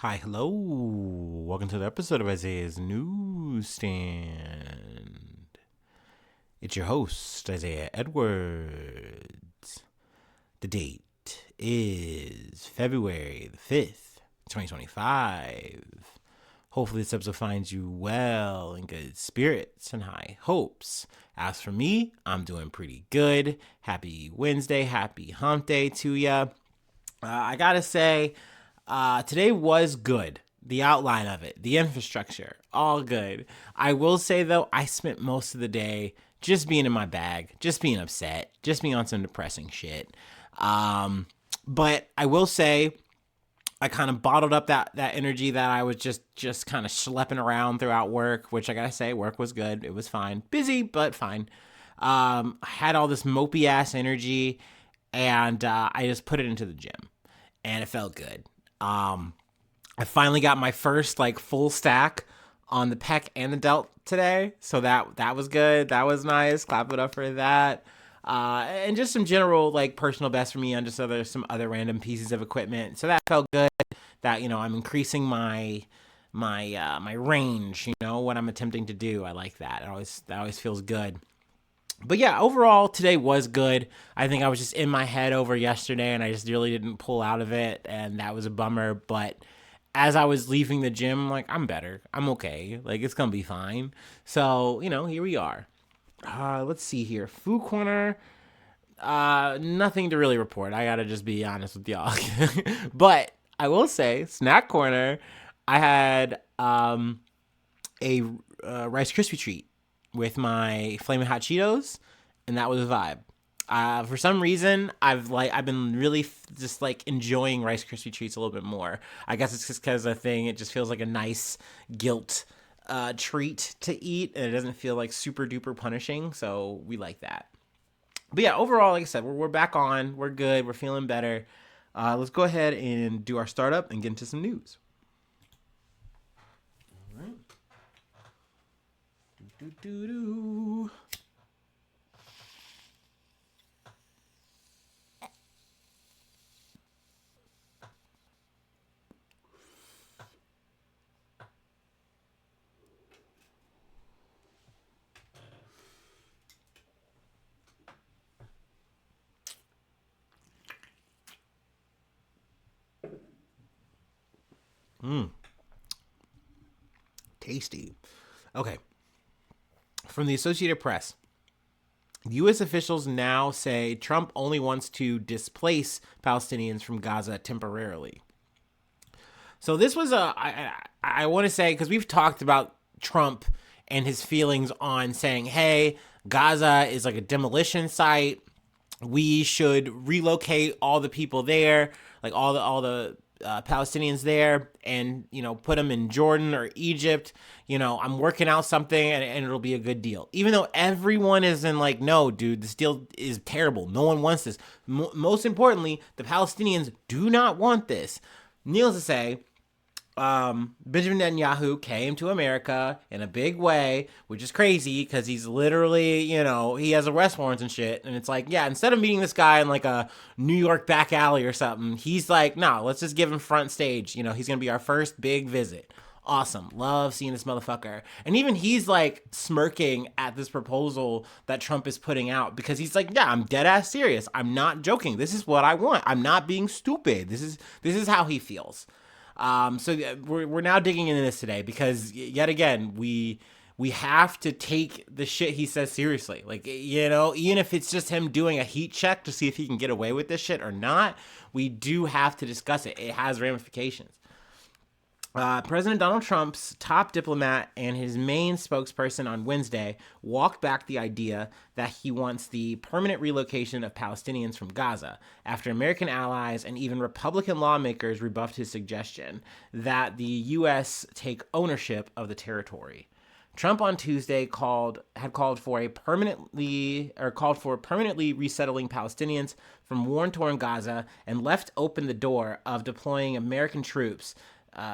Hi, hello. Welcome to the episode of Isaiah's Newsstand. It's your host, Isaiah Edwards. The date is February the 5th, 2025. Hopefully, this episode finds you well, in good spirits, and high hopes. As for me, I'm doing pretty good. Happy Wednesday, happy hump day to ya. I gotta say, today was good. The outline of it, the infrastructure, all good. I will say though, I spent most of the day just being in my bag, just being upset, just being on some depressing shit. But I will say, I kind of bottled up that energy that I was just kind of schlepping around throughout work, which I gotta say, work was good. It was fine, busy but fine. I had all this mopey ass energy, and I just put it into the gym, and it felt good. I finally got my first like full stack on the pec and the delt today, so that was good. That was nice. Clap it up for that. And just some general like personal best for me on just some other random pieces of equipment. So that felt good. That I'm increasing my range. What I'm attempting to do. I like that. That always feels good. But yeah, overall today was good. I think I was just in my head over yesterday, and I just really didn't pull out of it, and that was a bummer. But as I was leaving the gym, like, I'm better. I'm okay. Like, it's gonna be fine. So here we are. Let's see here. Food corner. Nothing to really report. I gotta just be honest with y'all. But I will say, snack corner. I had a Rice Krispie treat with my Flamin' Hot Cheetos, and that was a vibe. For some reason, I've been really just like enjoying Rice Krispie treats a little bit more. I guess it's just because it just feels like a nice guilt treat to eat, and it doesn't feel like super duper punishing. So we like that. But yeah, overall, like I said, we're back on. We're good. We're feeling better. Let's go ahead and do our startup and get into some news. All right. Do. Tasty. Okay. From the Associated Press, U.S. officials now say Trump only wants to displace Palestinians from Gaza temporarily. So this was I want to say, because we've talked about Trump and his feelings on saying, hey, Gaza is like a demolition site. We should relocate all the people there, like all the Palestinians there, and put them in Jordan or Egypt. I'm working out something, and it'll be a good deal. Even though everyone is in like, no, dude, this deal is terrible. No one wants this. Most importantly, the Palestinians do not want this. Needless to say, Benjamin Netanyahu came to America in a big way, which is crazy because he's literally, he has arrest warrants and shit. And it's like, yeah, instead of meeting this guy in like a New York back alley or something, he's like, no, let's just give him front stage. He's going to be our first big visit. Awesome. Love seeing this motherfucker. And even he's like smirking at this proposal that Trump is putting out, because he's like, yeah, I'm dead ass serious. I'm not joking. This is what I want. I'm not being stupid. This is how he feels. So we're now digging into this today because yet again we have to take the shit he says seriously. Like, even if it's just him doing a heat check to see if he can get away with this shit or not, we do have to discuss it. It has ramifications. President Donald Trump's top diplomat and his main spokesperson on Wednesday walked back the idea that he wants the permanent relocation of Palestinians from Gaza after American allies and even Republican lawmakers rebuffed his suggestion that the U.S. take ownership of the territory. Trump on Tuesday called for permanently resettling Palestinians from war-torn Gaza and left open the door of deploying American troops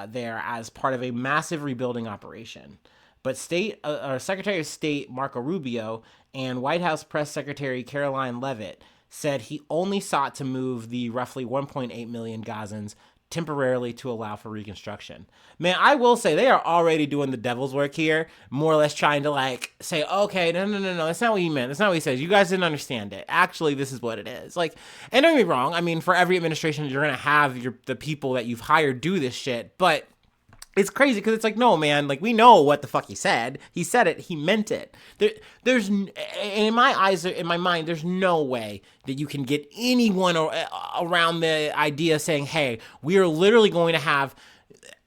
there as part of a massive rebuilding operation. But Secretary of State Marco Rubio and White House Press Secretary Caroline Leavitt said he only sought to move the roughly 1.8 million Gazans temporarily to allow for reconstruction. Man, I will say they are already doing the devil's work here, more or less trying to like say, okay, no, that's not what he meant. That's not what he says. You guys didn't understand it. Actually, this is what it is. Like, and don't get me wrong. I mean, for every administration, you're going to have the people that you've hired do this shit, but it's crazy because it's like, no, man, like we know what the fuck he said. He said it. He meant it. There's, in my eyes, in my mind, there's no way that you can get anyone around the idea saying, hey, we are literally going to have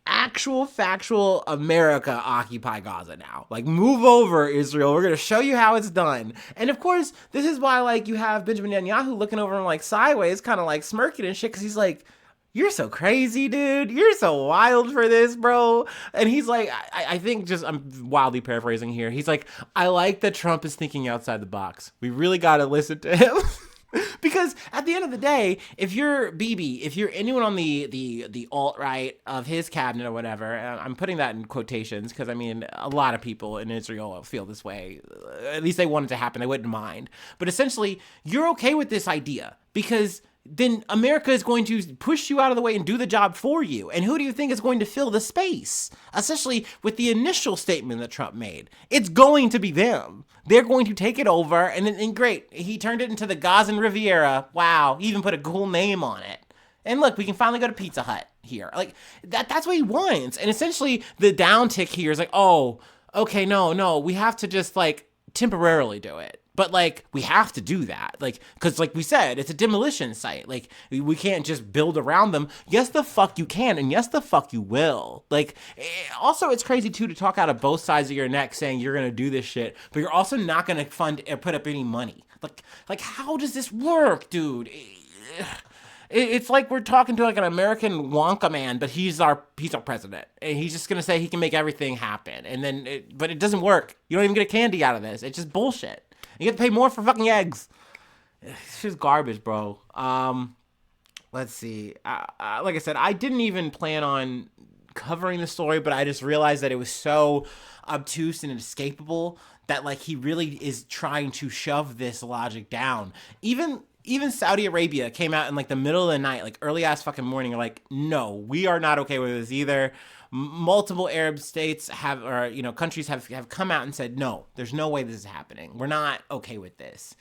actual factual America occupy Gaza now. Like, move over, Israel. We're going to show you how it's done. And of course, this is why, like, you have Benjamin Netanyahu looking over him like sideways, kind of like smirking and shit, because he's like, you're so crazy, dude. You're so wild for this, bro. And he's like, I think just, I'm wildly paraphrasing here. He's like, I like that Trump is thinking outside the box. We really got to listen to him. Because at the end of the day, if you're Bibi, if you're anyone on the alt-right of his cabinet or whatever, I'm putting that in quotations because, I mean, a lot of people in Israel feel this way. At least they want it to happen. They wouldn't mind. But essentially, you're okay with this idea because then America is going to push you out of the way and do the job for you. And who do you think is going to fill the space? Especially with the initial statement that Trump made. It's going to be them. They're going to take it over. And great, he turned it into the Gazan Riviera. Wow, he even put a cool name on it. And look, we can finally go to Pizza Hut here. Like, that's what he wants. And essentially, the downtick here is like, oh, okay, no, we have to just, like, temporarily do it. But, like, we have to do that. Like, because, like we said, it's a demolition site. Like, we can't just build around them. Yes, the fuck you can. And yes, the fuck you will. Like, also, it's crazy, too, to talk out of both sides of your neck saying you're going to do this shit. But you're also not going to fund or put up any money. Like, how does this work, dude? It's like we're talking to, like, an American Wonka man, but he's our president. And he's just going to say he can make everything happen. And then, but it doesn't work. You don't even get a candy out of this. It's just bullshit. You get to pay more for fucking eggs. It's just garbage, bro. Let's see. Like I said, I didn't even plan on covering the story, but I just realized that it was so obtuse and inescapable that, like, he really is trying to shove this logic down. Even Saudi Arabia came out in, like, the middle of the night, like, early ass fucking morning, like, no, we are not okay with this either. Multiple Arab states have, or, you know, countries have come out and said, no, there's no way this is happening. We're not okay with this.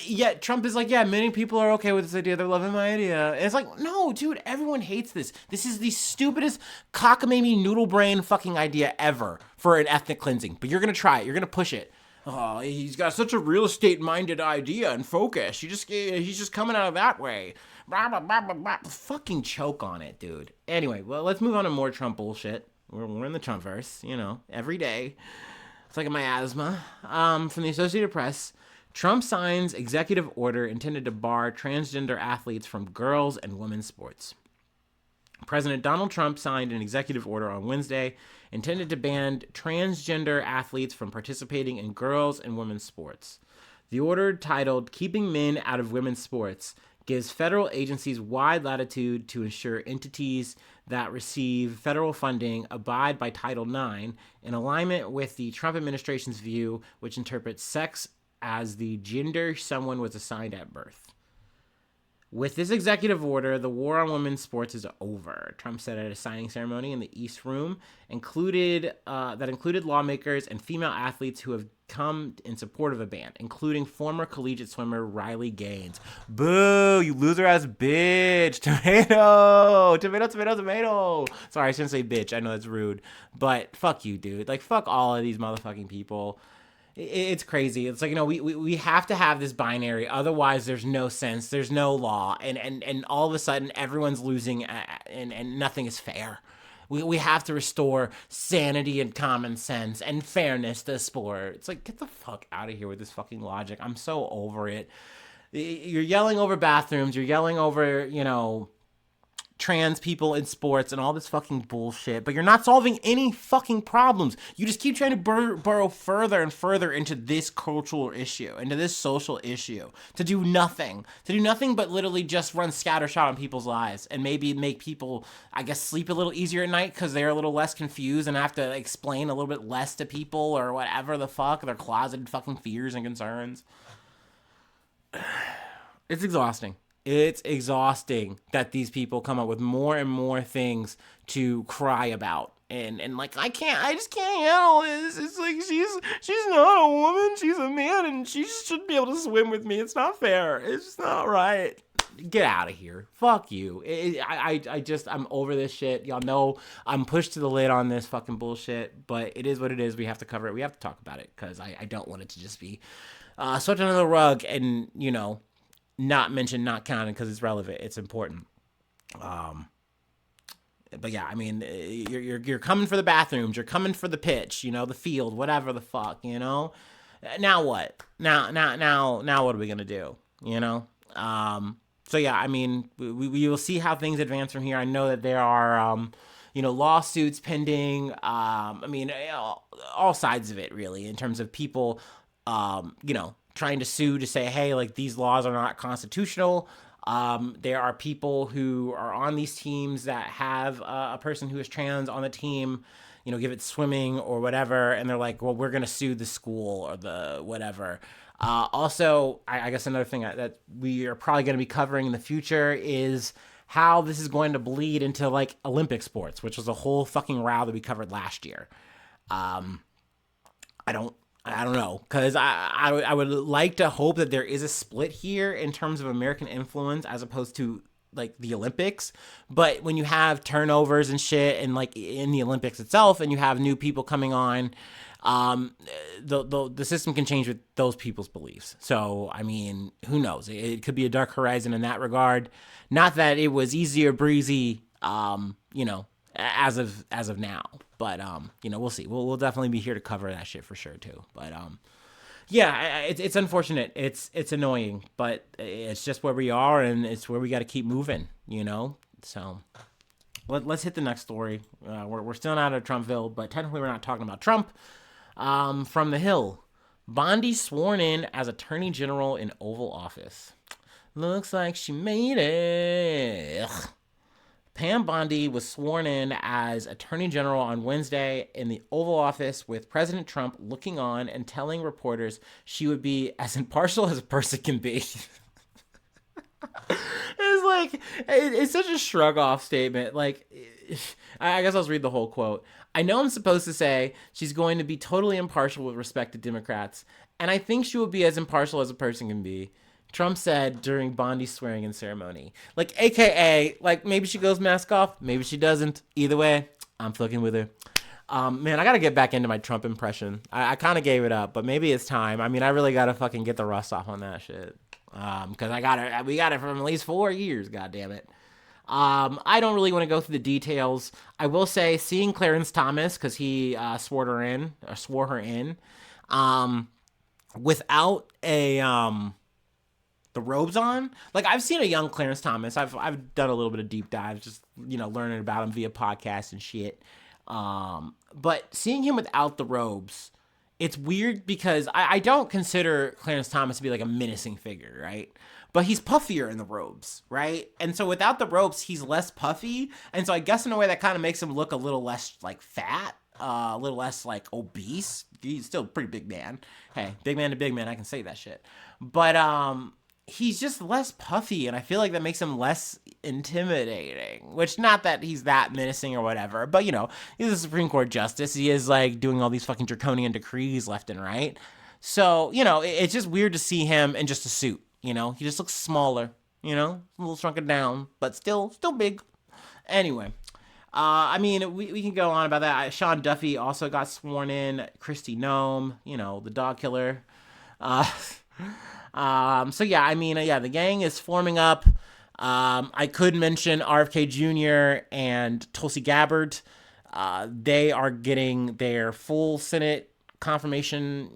Yet Trump is like, yeah, many people are okay with this idea. They're loving my idea. And it's like, no, dude, everyone hates this. This is the stupidest cockamamie noodle brain fucking idea ever for an ethnic cleansing. But you're going to try it. You're going to push it. Oh, he's got such a real estate-minded idea and focus. He's just coming out of that way. Blah, blah, blah, blah, blah. Fucking choke on it, dude. Anyway, well, let's move on to more Trump bullshit. We're in the Trumpverse, you know, every day. It's like my asthma. From the Associated Press, Trump signs executive order intended to bar transgender athletes from girls and women's sports. President Donald Trump signed an executive order on Wednesday intended to ban transgender athletes from participating in girls' and women's sports. The order, titled Keeping Men Out of Women's Sports, gives federal agencies wide latitude to ensure entities that receive federal funding abide by Title IX in alignment with the Trump administration's view, which interprets sex as the gender someone was assigned at birth. With this executive order, the war on women's sports is over, Trump said at a signing ceremony in the East Room, included lawmakers and female athletes who have come in support of a ban, including former collegiate swimmer Riley Gaines. Boo, you loser-ass bitch. Tomato. Sorry, I shouldn't say bitch. I know that's rude. But fuck you, dude. Like, fuck all of these motherfucking people. It's crazy. It's like, you know, we have to have this binary. Otherwise, there's no sense. There's no law. And all of a sudden, everyone's losing and nothing is fair. We have to restore sanity and common sense and fairness to sport. It's like, get the fuck out of here with this fucking logic. I'm so over it. You're yelling over bathrooms. You're yelling over, you know, trans people in sports and all this fucking bullshit, but you're not solving any fucking problems. You just keep trying to burrow further and further into this cultural issue, into this social issue, to do nothing but literally just run scattershot on people's lives and maybe make people, I guess, sleep a little easier at night because they're a little less confused and have to explain a little bit less to people or whatever the fuck, their closeted fucking fears and concerns. It's exhausting. It's exhausting that these people come up with more and more things to cry about. And like I just can't handle this. It's like she's not a woman, she's a man, and she should be able to swim with me. It's not fair. It's just not right. Get out of here. Fuck you. I'm over this shit. Y'all know I'm pushed to the lid on this fucking bullshit, but it is what it is. We have to cover it. We have to talk about it because I don't want it to just be swept under the rug and, not mentioned, not counted because it's relevant. It's important. But yeah, I mean, you're coming for the bathrooms. You're coming for the pitch, the field, whatever the fuck, Now what? Now what are we going to do, So yeah, I mean, we will see how things advance from here. I know that there are, lawsuits pending. I mean, all sides of it really, in terms of people, trying to sue to say, hey, like these laws are not constitutional. There are people who are on these teams that have a person who is trans on the team, give it swimming or whatever. And they're like, well, we're going to sue the school or the whatever. Also, I guess another thing that we are probably going to be covering in the future is how this is going to bleed into like Olympic sports, which was a whole fucking row that we covered last year. I don't know, because I would like to hope that there is a split here in terms of American influence as opposed to like the Olympics. But when you have turnovers and shit and like in the Olympics itself and you have new people coming on, the system can change with those people's beliefs. So, I mean, who knows? It could be a dark horizon in that regard. Not that it was easy or breezy, as of now, but we'll see. We'll definitely be here to cover that shit for sure too. But yeah, it's unfortunate. It's annoying, but it's just where we are, and it's where we got to keep moving. So let's hit the next story. We're still not out of Trumpville, but technically we're not talking about Trump. From the Hill, Bondi sworn in as Attorney General in Oval Office. Looks like she made it. Ugh. Pam Bondi was sworn in as Attorney General on Wednesday in the Oval Office with President Trump looking on and telling reporters she would be as impartial as a person can be. It's like, it's such a shrug off statement. Like, I guess I'll read the whole quote. I know I'm supposed to say she's going to be totally impartial with respect to Democrats, and I think she will be as impartial as a person can be, Trump said during Bondi's swearing-in ceremony. Like, AKA, like, maybe she goes mask off, maybe she doesn't. Either way, I'm fucking with her. Man, I gotta get back into my Trump impression. I kind of gave it up, but maybe it's time. I mean, I really gotta fucking get the rust off on that shit. Because we got it from at least 4 years, goddammit. I don't really want to go through the details. I will say, seeing Clarence Thomas, because he swore her in, without the robes on. Like, I've seen a young Clarence Thomas. I've done a little bit of deep dives, just, learning about him via podcasts and shit. But seeing him without the robes, it's weird because I don't consider Clarence Thomas to be like a menacing figure, right? But he's puffier in the robes, right? And so without the robes, he's less puffy. And so I guess in a way that kind of makes him look a little less like fat, a little less like obese. He's still a pretty big man. Hey, big man to big man, I can say that shit. But he's just less puffy, and I feel like that makes him less intimidating, which, not that he's that menacing or whatever, but he's a Supreme Court justice. He is like doing all these fucking draconian decrees left and right. So, it's just weird to see him in just a suit. He just looks smaller, a little shrunken down, but still big. Anyway, I mean, we can go on about that. Sean Duffy also got sworn in. Kristi Noem, the dog killer. So yeah, I mean, the gang is forming up. I could mention RFK Jr. and Tulsi Gabbard. They are getting their full Senate confirmation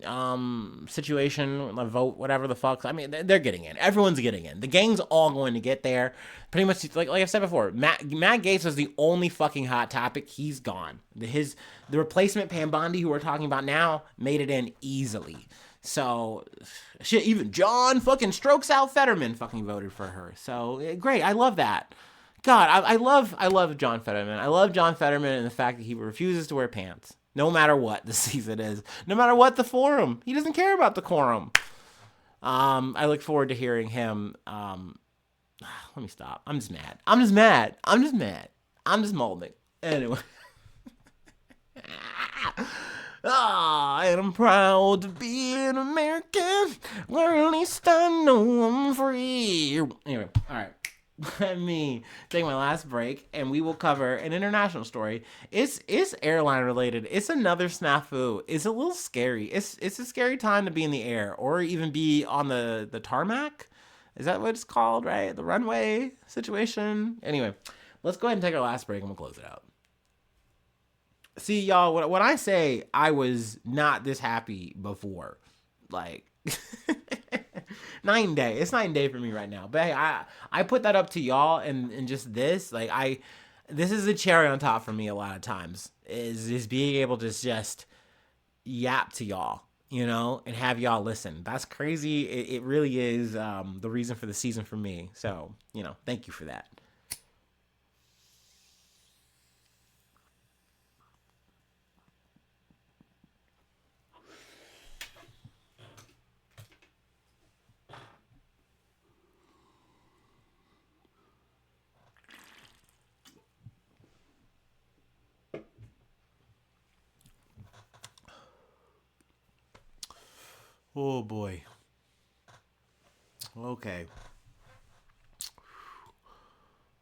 situation, vote, whatever the fuck. I mean, they're getting in. Everyone's getting in. The gang's all going to get there. Pretty much, like I've said before, Matt Gaetz was the only fucking hot topic. He's gone. The replacement, Pam Bondi, who we're talking about now, made it in easily. So, shit, even John fucking Strokes Out Fetterman fucking voted for her. So, great. I love that. God, I love John Fetterman. I love John Fetterman and the fact that he refuses to wear pants. No matter what the season is. No matter what the forum. He doesn't care about the quorum. I look forward to hearing him Let me stop. I'm just mad. I'm just mad. I'm just mad. I'm just molding. Anyway. And I'm proud to be an American. Well, at least I know I'm free. Anyway, all right. Let me take my last break, and we will cover an international story. It's airline related. It's another snafu. It's a little scary. It's a scary time to be in the air, or even be on the tarmac. Is that what it's called, right? The runway situation. Anyway, let's go ahead and take our last break, and we'll close it out. See, y'all, when I say I was not this happy before, like, night and day. It's night and day for me right now. But hey, I put that up to y'all, and just this, like, this is the cherry on top for me a lot of times, is being able to just yap to y'all, and have y'all listen. That's crazy. It really is the reason for the season for me. So, thank you for that. Oh boy. Okay.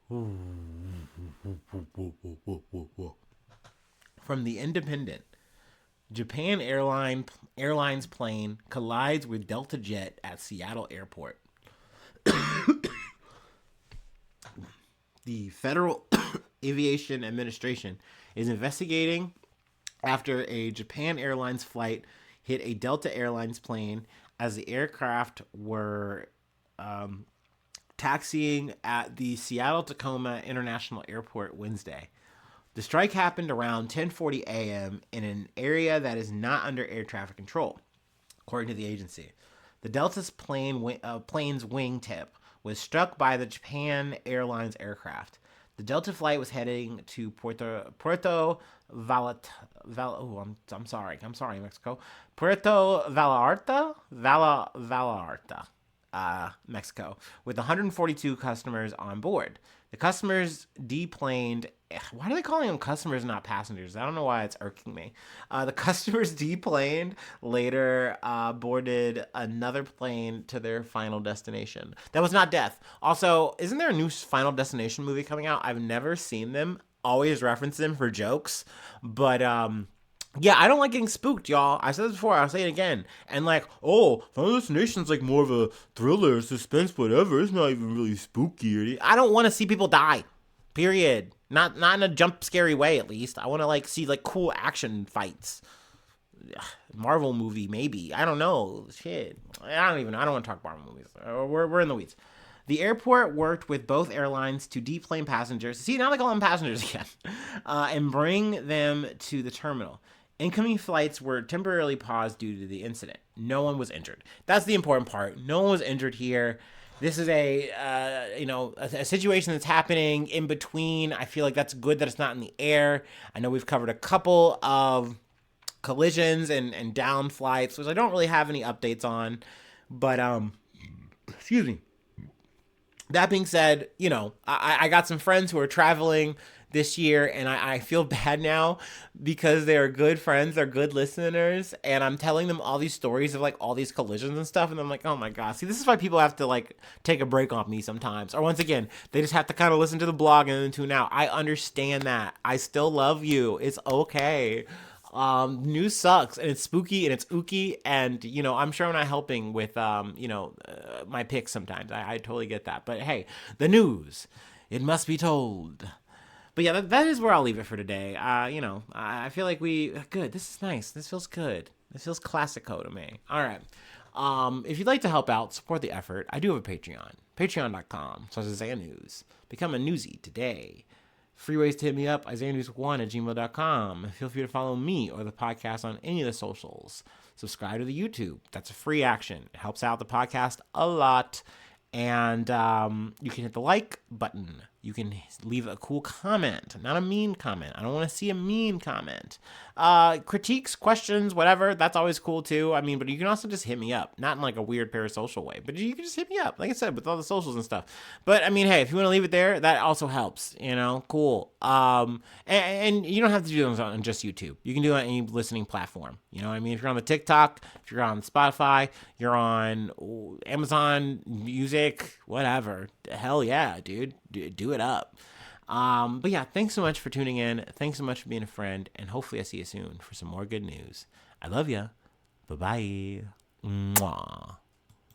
From the Independent, Japan Airlines plane collides with Delta jet at Seattle airport. The Federal Aviation Administration is investigating after a Japan Airlines flight hit a Delta Airlines plane as the aircraft were taxiing at the Seattle Tacoma International Airport Wednesday. The strike happened around 10:40 a.m. in an area that is not under air traffic control, according to the agency. The Delta's plane's wingtip was struck by the Japan Airlines aircraft. The Delta flight was heading to Puerto I'm sorry, Mexico. Puerto Vallarta, Mexico, with 142 customers on board. The customers deplaned. Why are they calling them customers, not passengers? I don't know why it's irking me. The customers deplaned later, boarded another plane to their final destination. That was not death. Also, isn't there a new Final Destination movie coming out? I've never seen them. Always reference them for jokes, but yeah, I don't like getting spooked, y'all. I said this before, I'll say it again. And like, oh, Final Destination's like more of a thriller, suspense, whatever. It's not even really spooky. I don't want to see people die. Period. Not in a jump scary way, at least. I want to like see like cool action fights. Marvel movie, maybe. I don't know. Shit. I don't want to talk Marvel movies. We're in the weeds. The airport worked with both airlines to deplane passengers. See, now they call them passengers again. And bring them to the terminal. Incoming flights were temporarily paused due to the incident. No one was injured. That's the important part. No one was injured here. This is a situation that's happening in between. I feel like that's good that it's not in the air. I know we've covered a couple of collisions and down flights, which I don't really have any updates on. But excuse me. That being said, I got some friends who are traveling this year, and I feel bad now because they are good friends, they're good listeners, and I'm telling them all these stories of like all these collisions and stuff, and I'm like, oh my god, see, this is why people have to like take a break off me sometimes, or once again, they just have to kind of listen to the blog and then tune out. I understand that. I still love you. It's okay. News sucks, and it's spooky and it's ooky, and I'm sure I'm not helping with my picks sometimes. I totally get that, but hey, the news, it must be told. But yeah, that is where I'll leave it for today. I feel like good. This is nice. This feels good. This feels classico to me. All right. If you'd like to help out, support the effort, I do have a Patreon. Patreon.com/Isaiah News. Become a newsie today. Free ways to hit me up, IsaiahNews1@gmail.com. Feel free to follow me or the podcast on any of the socials. Subscribe to the YouTube. That's a free action. It helps out the podcast a lot. And you can hit the like button. You can leave a cool comment, not a mean comment. I don't want to see a mean comment. Critiques, questions, whatever, that's always cool too. I mean, but you can also just hit me up, not in like a weird parasocial way, but you can just hit me up, like I said, with all the socials and stuff. But I mean, hey, if you want to leave it there, that also helps, cool. And you don't have to do those on just YouTube. You can do it on any listening platform. You know what I mean? If you're on the TikTok, if you're on Spotify, you're on Amazon Music, whatever. Hell yeah, dude. Do it up. But yeah, thanks so much for tuning in. Thanks so much for being a friend. And hopefully I see you soon for some more good news. I love ya. Bye-bye. Mwah.